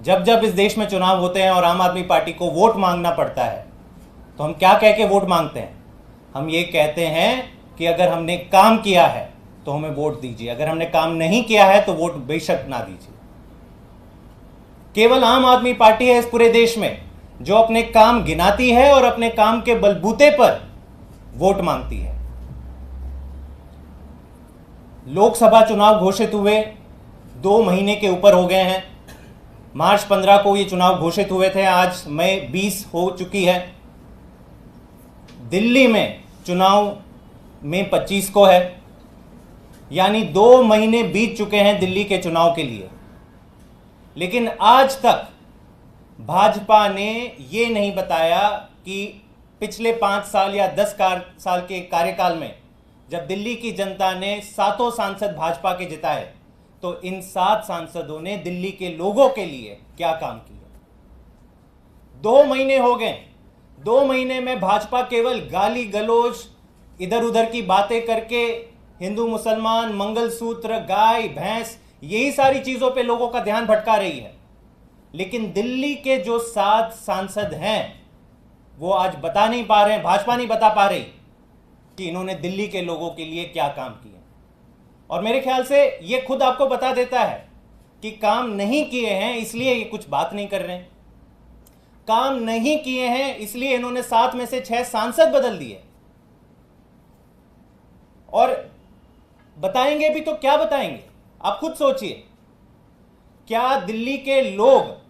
जब जब इस देश में चुनाव होते हैं और आम आदमी पार्टी को वोट मांगना पड़ता है तो हम क्या कह के वोट मांगते हैं? हम ये कहते हैं कि अगर हमने काम किया है तो हमें वोट दीजिए, अगर हमने काम नहीं किया है तो वोट बेशक ना दीजिए। केवल आम आदमी पार्टी है इस पूरे देश में जो अपने काम गिनाती है और अपने काम के बलबूते पर वोट मांगती है। लोकसभा चुनाव घोषित हुए 2 महीने के ऊपर हो गए हैं। मार्च 15 को ये चुनाव घोषित हुए थे, आज मई 20 हो चुकी है। दिल्ली में चुनाव मई 25 को है, यानी 2 महीने बीत चुके हैं दिल्ली के चुनाव के लिए। लेकिन आज तक भाजपा ने ये नहीं बताया कि पिछले 5 साल या 10 साल के कार्यकाल में जब दिल्ली की जनता ने 7 सांसद भाजपा के जिताए तो इन 7 सांसदों ने दिल्ली के लोगों के लिए क्या काम किया। 2 महीने हो गए। 2 महीने में भाजपा केवल गाली गलौज, इधर उधर की बातें करके हिंदू मुसलमान, मंगलसूत्र, गाय भैंस, यही सारी चीजों पे लोगों का ध्यान भटका रही है। लेकिन दिल्ली के जो 7 सांसद हैं वो आज बता नहीं पा रहे हैं, भाजपा नहीं बता पा रही कि इन्होंने दिल्ली के लोगों के लिए क्या काम किया। और मेरे ख्याल से ये खुद आपको बता देता है कि काम नहीं किए हैं इसलिए ये कुछ बात नहीं कर रहे हैं। काम नहीं किए हैं इसलिए इन्होंने 7 में से 6 सांसद बदल दिए। और बताएंगे भी तो क्या बताएंगे? आप खुद सोचिए, क्या दिल्ली के लोग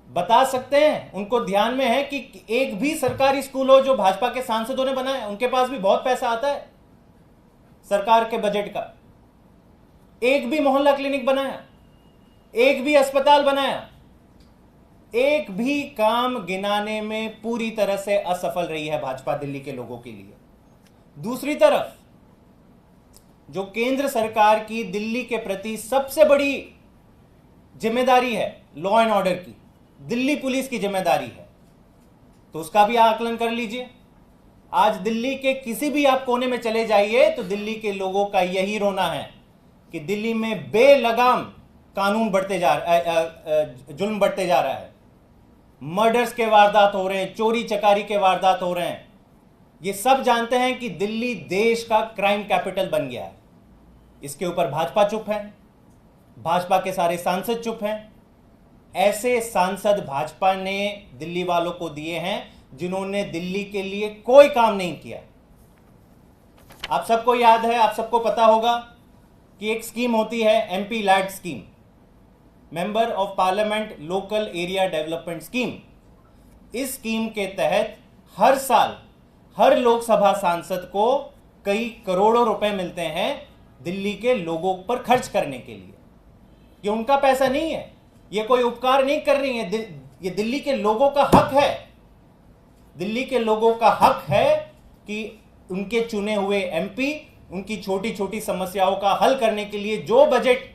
बता सकते हैं? उनको ध्यान में है कि एक भी सरकारी स्कूल हो जो भाजपा के सांसदों ने बनाया? उनके पास भी बहुत पैसा आता है सरकार के बजट का। एक भी मोहल्ला क्लिनिक बनाया? एक भी अस्पताल बनाया? एक भी काम गिनाने में पूरी तरह से असफल रही है भाजपा दिल्ली के लोगों के लिए। दूसरी तरफ जो केंद्र सरकार की दिल्ली के प्रति सबसे बड़ी जिम्मेदारी है लॉ एंड ऑर्डर की, दिल्ली पुलिस की जिम्मेदारी है, तो उसका भी आकलन कर लीजिए। आज दिल्ली के किसी भी आप कोने में चले जाइए तो दिल्ली के लोगों का यही रोना है कि दिल्ली में बेलगाम कानून बढ़ते जा जुल्म बढ़ते जा रहा है। मर्डर्स के वारदात हो रहे हैं, चोरी चकारी के वारदात हो रहे हैं। ये सब जानते हैं कि दिल्ली देश का क्राइम कैपिटल बन गया है। इसके ऊपर भाजपा चुप है, भाजपा के सारे सांसद चुप हैं। ऐसे सांसद भाजपा ने दिल्ली वालों को दिए हैं जिन्होंने दिल्ली के लिए कोई काम नहीं किया। आप सबको याद है, आप सबको पता होगा कि एक स्कीम होती है MP LAD scheme, member of parliament local area development scheme. इस स्कीम के तहत हर साल हर लोकसभा सांसद को कई करोड़ों रुपए मिलते हैं दिल्ली के लोगों पर खर्च करने के लिए। ये उनका पैसा नहीं है, ये कोई उपकार नहीं कर रही है, ये दिल्ली के लोगों का हक है। दिल्ली के लोगों का हक है कि उनके चुने हुए एमपी उनकी छोटी छोटी समस्याओं का हल करने के लिए जो बजट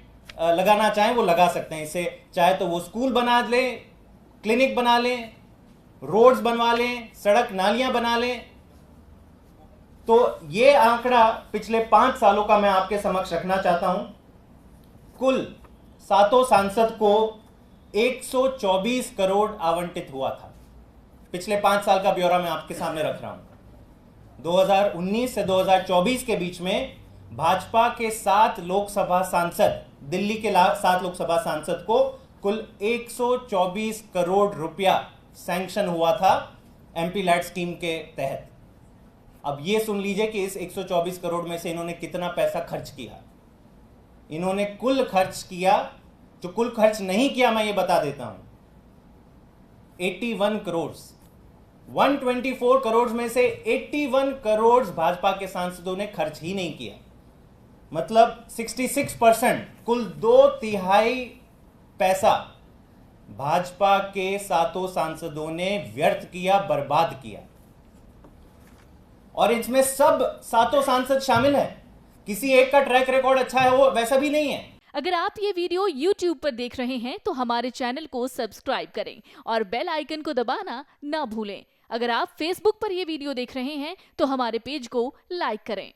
लगाना चाहें वो लगा सकते हैं। इसे चाहे तो वो स्कूल बना लें, क्लिनिक बना लें, रोड्स बनवा लें, सड़क नालियां बना लें। तो ये आंकड़ा पिछले 5 सालों का मैं आपके समक्ष रखना चाहता हूं। कुल 7 सांसद को 124 करोड़ आवंटित हुआ था। पिछले 5 साल का ब्यौरा मैं आपके सामने रख रहा हूं। 2019 से 2024 के बीच में भाजपा के 7 लोकसभा सांसद, दिल्ली के 7 लोकसभा सांसद को कुल 124 करोड़ रुपया सैंक्शन हुआ था एमपी लैड स्कीम के तहत। अब ये सुन लीजिए कि इस 124 करोड़ में से इन्होंने कितना पैसा खर्च किया। इन्होंने कुल खर्च किया, जो कुल खर्च नहीं किया मैं ये बता देता हूं, 81 करोड़। 124 करोड़ में से 81 करोड़ भाजपा के सांसदों ने खर्च ही नहीं किया। मतलब 66%, कुल 2/3 पैसा भाजपा के 7 सांसदों ने व्यर्थ किया, बर्बाद किया। और इसमें सब 7 सांसद शामिल हैं। किसी एक का ट्रैक रिकॉर्ड अच्छा है वो वैसा भी नहीं है। अगर आप ये वीडियो YouTube पर देख रहे हैं तो हमारे चैनल को सब्सक्राइब करें और बेल आइकन को दबाना ना भूलें। अगर आप Facebook पर ये वीडियो देख रहे हैं तो हमारे पेज को लाइक करें।